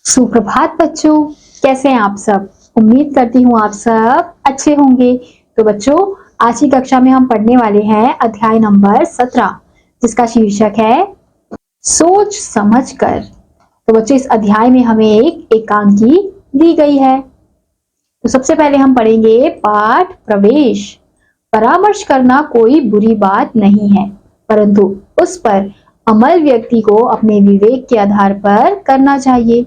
सुप्रभात बच्चों, कैसे हैं आप सब। उम्मीद करती हूँ आप सब अच्छे होंगे। तो बच्चों, आज की कक्षा में हम पढ़ने वाले हैं अध्याय नंबर 17, जिसका शीर्षक है सोच समझ कर। तो बच्चों, इस अध्याय में हमें एक एकांकी दी गई है। तो सबसे पहले हम पढ़ेंगे पाठ प्रवेश। परामर्श करना कोई बुरी बात नहीं है, परंतु उस पर अमल व्यक्ति को अपने विवेक के आधार पर करना चाहिए।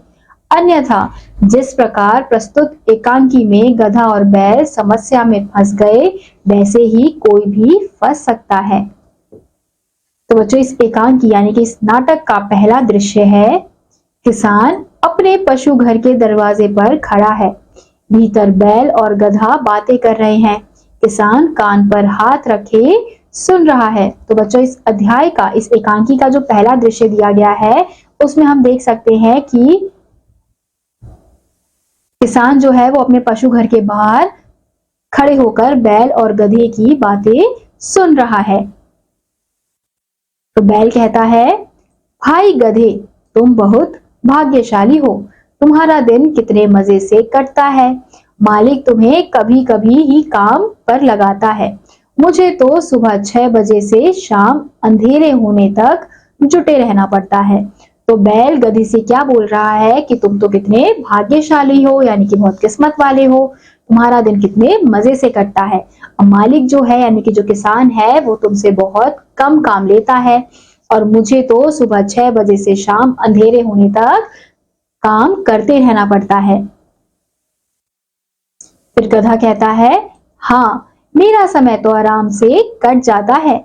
अन्यथा जिस प्रकार प्रस्तुत एकांकी में गधा और बैल समस्या में फंस गए, वैसे ही कोई भी फंस सकता है। तो बच्चों, इस एकांकी यानी कि इस नाटक का पहला दृश्य है। किसान अपने पशु घर के दरवाजे पर खड़ा है। भीतर बैल और गधा बातें कर रहे हैं। किसान कान पर हाथ रखे सुन रहा है। तो बच्चों, इस अध्याय का, इस एकांकी का जो पहला दृश्य दिया गया है, उसमें हम देख सकते हैं कि किसान जो है वो अपने पशु घर के बाहर खड़े होकर बैल और गधे की बातें सुन रहा है। तो बैल कहता है, भाई गधे, तुम बहुत भाग्यशाली हो। तुम्हारा दिन कितने मजे से कटता है। मालिक तुम्हें कभी कभी ही काम पर लगाता है। मुझे तो सुबह 6 बजे से शाम अंधेरे होने तक जुटे रहना पड़ता है। तो बैल गधी से क्या बोल रहा है कि तुम तो कितने भाग्यशाली हो, यानी कि बहुत किस्मत वाले हो। तुम्हारा दिन कितने मजे से कटता है। अब मालिक जो है, यानी कि जो किसान है, वो तुमसे बहुत कम काम लेता है और मुझे तो सुबह 6 बजे से शाम अंधेरे होने तक काम करते रहना पड़ता है। फिर गधा कहता है, हाँ, मेरा समय तो आराम से कट जाता है।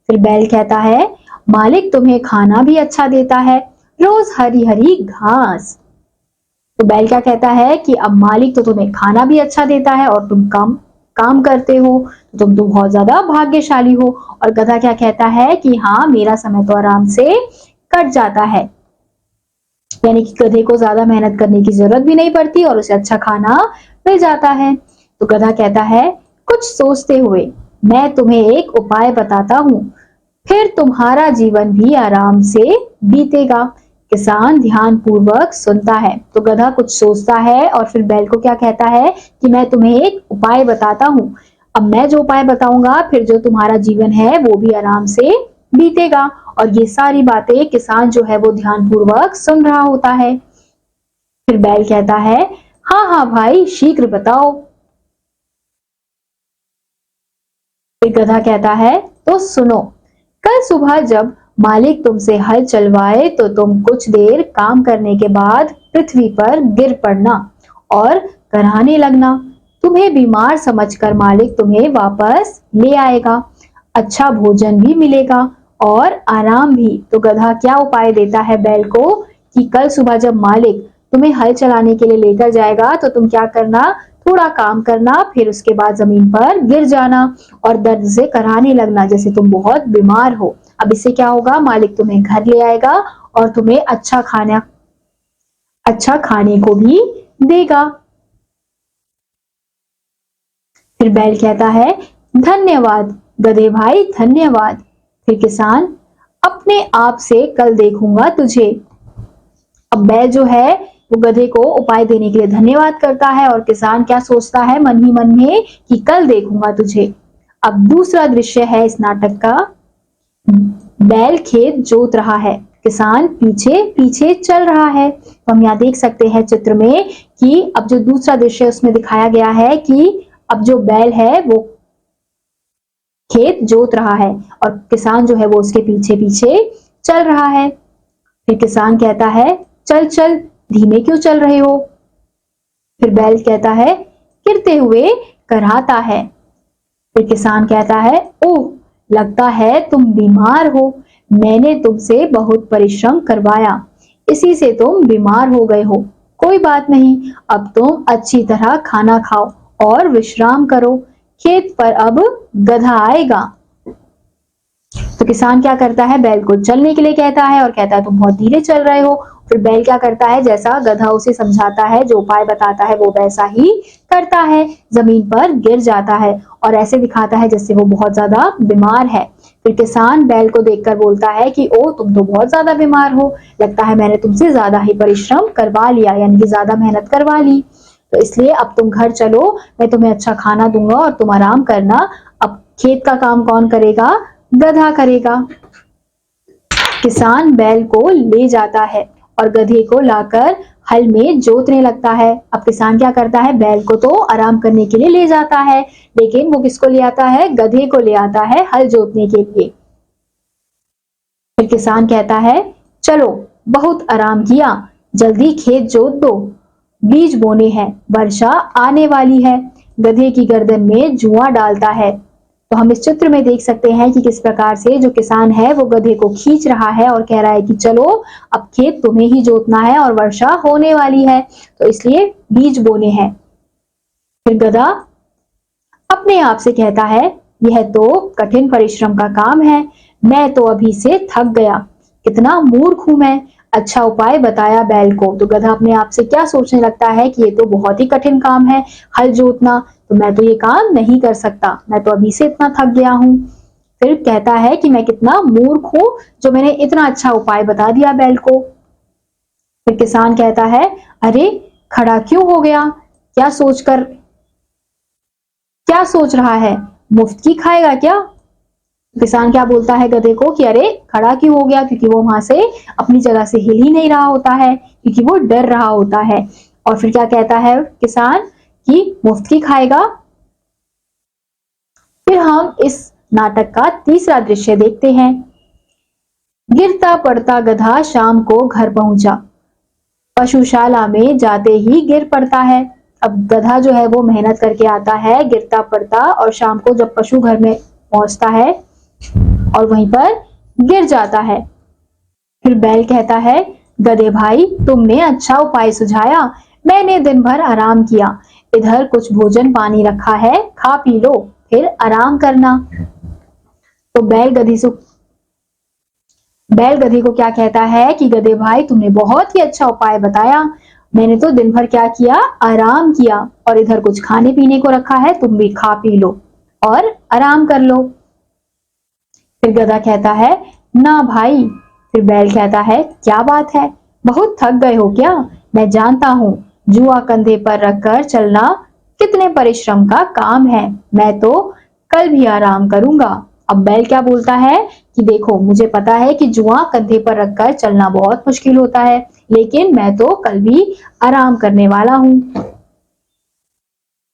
फिर बैल कहता है, मालिक तुम्हें खाना भी अच्छा देता है, रोज हरी हरी घास। तो बैल क्या कहता है कि अब मालिक तो तुम्हें खाना भी अच्छा देता है और तुम काम करते हो, तो तुम तो बहुत ज्यादा भाग्यशाली हो। और गधा क्या कहता है कि हाँ, मेरा समय तो आराम से कट जाता है, यानी कि गधे को ज्यादा मेहनत करने की जरूरत भी नहीं पड़ती और उसे अच्छा खाना मिल जाता है। तो गधा कहता है, कुछ सोचते हुए मैं तुम्हें एक उपाय बताता हूँ, फिर तुम्हारा जीवन भी आराम से बीतेगा। किसान ध्यान पूर्वक सुनता है। तो गधा कुछ सोचता है और फिर बैल को क्या कहता है कि मैं तुम्हें एक उपाय बताता हूँ। अब मैं जो उपाय बताऊंगा, फिर जो तुम्हारा जीवन है वो भी आराम से बीतेगा। और ये सारी बातें किसान जो है वो ध्यान पूर्वक सुन रहा होता है। फिर बैल कहता है, हाँ हाँ भाई, शीघ्र बताओ। फिर गधा कहता है, तो सुनो, कल सुबह जब मालिक तुमसे हल चलवाए तो तुम कुछ देर काम करने के बाद पृथ्वी पर गिर पड़ना और कराहने लगना। तुम्हें बीमार समझकर मालिक तुम्हें वापस ले आएगा। अच्छा भोजन भी मिलेगा और आराम भी। तो गधा क्या उपाय देता है बैल को कि कल सुबह जब मालिक तुम्हें हल चलाने के लिए लेकर जाएगा तो तुम क्या करना, थोड़ा काम करना, फिर उसके बाद जमीन पर गिर जाना और दर्द से कराहने लगना, जैसे तुम बहुत बीमार हो। अब इससे क्या होगा, मालिक तुम्हें घर ले आएगा और तुम्हें अच्छा खाने को भी देगा। फिर बैल कहता है, धन्यवाद गधे भाई, धन्यवाद। फिर किसान, अपने आप से कल देखूंगा तुझे। अब बैल जो है वो गधे को उपाय देने के लिए धन्यवाद करता है और किसान क्या सोचता है मन ही मन में कि कल देखूंगा तुझे। अब दूसरा दृश्य है इस नाटक का। बैल खेत जोत रहा है, किसान पीछे पीछे चल रहा है। तो हम यहाँ देख सकते हैं चित्र में कि अब जो दूसरा दृश्य उसमें दिखाया गया है कि अब जो बैल है वो खेत जोत रहा है और किसान जो है वो उसके पीछे पीछे चल रहा है। फिर किसान कहता है, चल चल, धीमे क्यों चल रहे हो। फिर बैल कहता है, गिरते हुए कराहता है। फिर किसान कहता है, ओह, लगता है तुम बीमार हो। मैंने तुमसे बहुत परिश्रम करवाया, इसी से तुम बीमार हो गए हो। कोई बात नहीं, अब तुम अच्छी तरह खाना खाओ और विश्राम करो। खेत पर अब गधा आएगा। तो किसान क्या करता है, बैल को चलने के लिए कहता है और कहता है तुम बहुत धीरे चल रहे हो। फिर बैल क्या करता है, जैसा गधा उसे समझाता है, जो उपाय बताता है वो वैसा ही करता है, जमीन पर गिर जाता है और ऐसे दिखाता है जैसे वो बहुत ज्यादा बीमार है। फिर किसान बैल को देखकर बोलता है कि ओ तुम तो बहुत ज्यादा बीमार हो, लगता है मैंने तुमसे ज्यादा ही परिश्रम करवा लिया, यानी कि ज्यादा मेहनत करवा ली, तो इसलिए अब तुम घर चलो, मैं तुम्हें अच्छा खाना दूंगा और तुम आराम करना। अब खेत का काम कौन करेगा? गधा करेगा। किसान बैल को ले जाता है और गधे को लाकर हल में जोतने लगता है। अब किसान क्या करता है? बैल को तो आराम करने के लिए ले जाता है, लेकिन वो किसको ले आता है? गधे को ले आता है हल जोतने के लिए। फिर किसान कहता है चलो बहुत आराम किया, जल्दी खेत जोत दो, बीज बोने हैं, वर्षा आने वाली है। गधे की गर्दन में जुआ डालता है। तो हम इस चित्र में देख सकते हैं कि किस प्रकार से जो किसान है वो गधे को खींच रहा है और कह रहा है कि चलो अब खेत तुम्हें ही जोतना है और वर्षा होने वाली है, तो इसलिए बीज बोने हैं। फिर गधा अपने आप से कहता है यह तो कठिन परिश्रम का काम है, मैं तो अभी से थक गया, कितना मूर्ख हूं मैं, अच्छा उपाय बताया बैल को। तो गधा अपने आप से क्या सोचने लगता है कि ये तो बहुत ही कठिन काम है हल जोतना, तो मैं तो ये काम नहीं कर सकता, मैं तो अभी से इतना थक गया हूं। फिर कहता है कि मैं कितना मूर्ख हूं जो मैंने इतना अच्छा उपाय बता दिया बैल को। फिर किसान कहता है अरे खड़ा क्यों हो गया, क्या सोच रहा है, मुफ्त की खाएगा क्या? किसान क्या बोलता है गधे को कि अरे खड़ा क्यों हो गया, क्योंकि वो वहां से अपनी जगह से हिल ही नहीं रहा होता है, क्योंकि वो डर रहा होता है। और फिर क्या कहता है किसान कि मुफ्त की खाएगा। फिर हम इस नाटक का तीसरा दृश्य देखते हैं। गिरता पड़ता गधा शाम को घर पहुंचा, पशुशाला में जाते ही गिर पड़ता है। अब गधा जो है वो मेहनत करके आता है, गिरता पड़ता, और शाम को जब पशु घर में पहुंचता है और वहीं पर गिर जाता है। फिर बैल कहता है गधे भाई तुमने अच्छा उपाय सुझाया, मैंने दिन भर आराम किया, इधर कुछ भोजन पानी रखा है, खा पी लो फिर आराम करना। तो बैल गधे को क्या कहता है कि गधे भाई तुमने बहुत ही अच्छा उपाय बताया, मैंने तो दिन भर क्या किया? आराम किया, और इधर कुछ खाने पीने को रखा है, तुम भी खा पी लो और आराम कर लो। फिर गधा कहता है ना भाई। फिर बैल कहता है क्या बात है, बहुत थक गए हो क्या? मैं जानता हूं जुआ कंधे पर रखकर चलना कितने परिश्रम का काम है, मैं तो कल भी आराम करूंगा। अब बैल क्या बोलता है कि देखो मुझे पता है कि जुआ कंधे पर रखकर चलना बहुत मुश्किल होता है, लेकिन मैं तो कल भी आराम करने वाला हूं।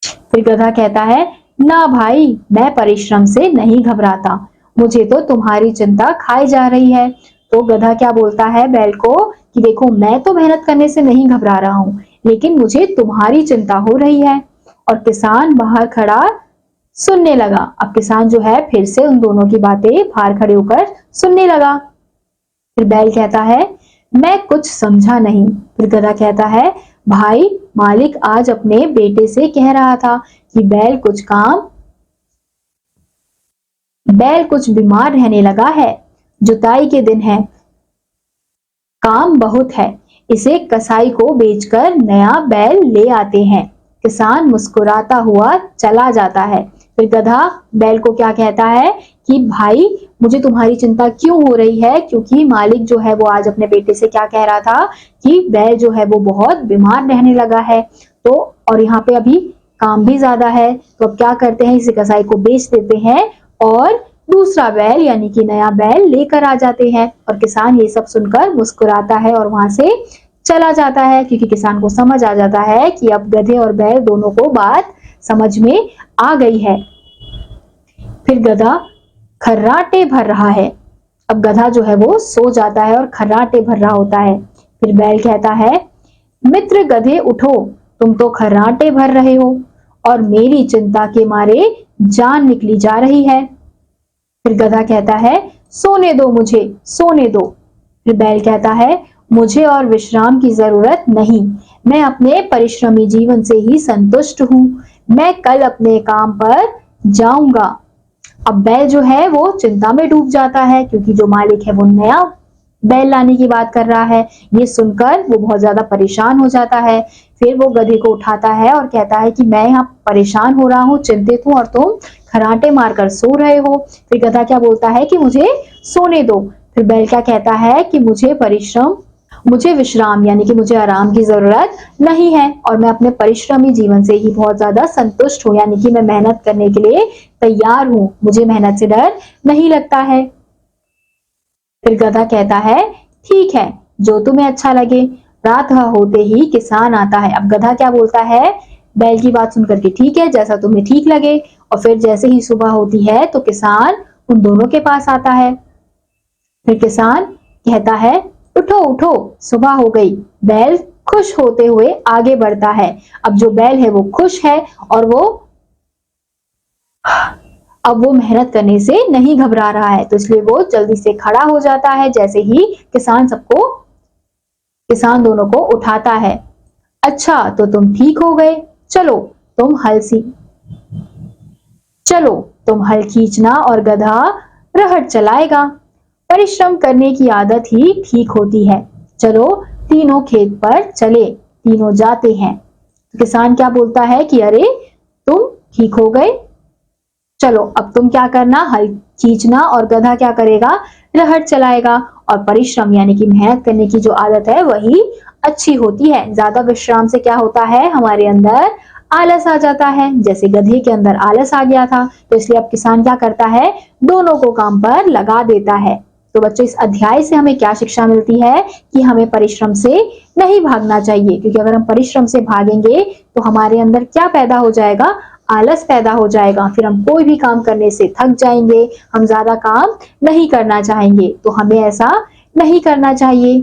फिर गधा कहता है ना भाई, मैं परिश्रम से नहीं घबराता, मुझे तो तुम्हारी चिंता खाई जा रही है। तो गधा क्या बोलता है बैल को कि देखो मैं तो मेहनत करने से नहीं घबरा रहा हूं, लेकिन मुझे तुम्हारी चिंता हो रही है। और किसान बाहर खड़ा सुनने लगा। अब किसान जो है फिर से उन दोनों की बातें बाहर खड़े होकर सुनने लगा। फिर बैल कहता है मैं कुछ समझा नहीं। फिर गधा कहता है भाई मालिक आज अपने बेटे से कह रहा था कि बैल कुछ बीमार रहने लगा है, जुताई के दिन है, काम बहुत है, इसे कसाई को बेचकर नया बैल ले आते हैं। किसान मुस्कुराता हुआ चला जाता है। फिर गधा बैल को क्या कहता है कि भाई मुझे तुम्हारी चिंता क्यों हो रही है, क्योंकि मालिक जो है वो आज अपने बेटे से क्या कह रहा था कि बैल जो है वो बहुत बीमार रहने लगा है, तो और यहाँ पे अभी काम भी ज्यादा है, तो अब क्या करते हैं इसे कसाई को बेच देते हैं और दूसरा बैल यानी कि नया बैल लेकर आ जाते हैं। और किसान ये सब सुनकर मुस्कुराता है और वहां से चला जाता है, क्योंकि किसान को समझ आ जाता है कि अब गधे और बैल दोनों को बात समझ में आ गई है। फिर गधा खर्राटे भर रहा है। अब गधा जो है वो सो जाता है और खर्राटे भर रहा होता है। फिर बैल कहता है मित्र गधे उठो, तुम तो खर्राटे भर रहे हो और मेरी चिंता के मारे जान निकली जा रही है। फिर गधा कहता है सोने दो मुझे, सोने दो। फिर बैल कहता है मुझे और विश्राम की जरूरत नहीं, मैं अपने परिश्रमी जीवन से ही संतुष्ट हूं, मैं कल अपने काम पर जाऊंगा। अब बैल जो है वो चिंता में डूब जाता है, क्योंकि जो मालिक है वो नया बैल लाने की बात कर रहा है। ये सुनकर वो बहुत ज्यादा परेशान हो जाता है। फिर वो गधे को उठाता है और कहता है कि मैं यहाँ परेशान हो रहा हूँ, चिंतित हूँ और तुम खर्राटे मारकर सो रहे हो। फिर गधा क्या बोलता है कि मुझे सोने दो। फिर बैल क्या कहता है कि मुझे विश्राम यानी कि मुझे आराम की जरूरत नहीं है और मैं अपने परिश्रमी जीवन से ही बहुत ज्यादा संतुष्ट हूँ, यानी कि मैं मेहनत करने के लिए तैयार हूँ, मुझे मेहनत से डर नहीं लगता है। फिर गधा कहता है ठीक है, जो तुम्हें अच्छा लगे। रात होते ही किसान आता है। अब गधा क्या बोलता है बैल की बात सुनकर के, ठीक है जैसा तुम्हें ठीक लगे। और फिर जैसे ही सुबह होती है तो किसान उन दोनों के पास आता है। फिर किसान कहता है उठो उठो, सुबह हो गई। बैल खुश होते हुए आगे बढ़ता है। अब जो बैल है वो खुश है और अब वो मेहनत करने से नहीं घबरा रहा है, तो इसलिए वो जल्दी से खड़ा हो जाता है जैसे ही किसान दोनों को उठाता है। अच्छा तो तुम ठीक हो गए, चलो तुम हल खींचना और गधा रहट चलाएगा। परिश्रम करने की आदत ही ठीक होती है। चलो तीनों खेत पर चले। तीनों जाते हैं। तो किसान क्या बोलता है कि अरे तुम ठीक हो गए, चलो अब तुम क्या करना, हल खींचना और गधा क्या करेगा, रहट चलाएगा। और परिश्रम यानी कि मेहनत करने की जो आदत है वही अच्छी होती है। ज्यादा विश्राम से क्या होता है, हमारे अंदर आलस आ जाता है, जैसे गधे के अंदर आलस आ गया था। तो इसलिए अब किसान क्या करता है, दोनों को काम पर लगा देता है। तो बच्चों इस अध्याय से हमें क्या शिक्षा मिलती है कि हमें परिश्रम से नहीं भागना चाहिए, क्योंकि अगर हम परिश्रम से भागेंगे तो हमारे अंदर क्या पैदा हो जाएगा, आलस पैदा हो जाएगा। फिर हम कोई भी काम करने से थक जाएंगे, हम ज्यादा काम नहीं करना चाहेंगे। तो हमें ऐसा नहीं करना चाहिए।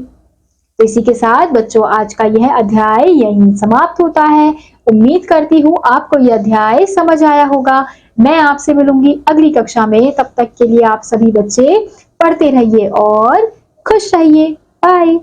तो इसी के साथ बच्चों आज का यह अध्याय यहीं समाप्त होता है। उम्मीद करती हूँ आपको यह अध्याय समझ आया होगा। मैं आपसे मिलूंगी अगली कक्षा में। तब तक के लिए आप सभी बच्चे पढ़ते रहिए और खुश रहिए। बाय।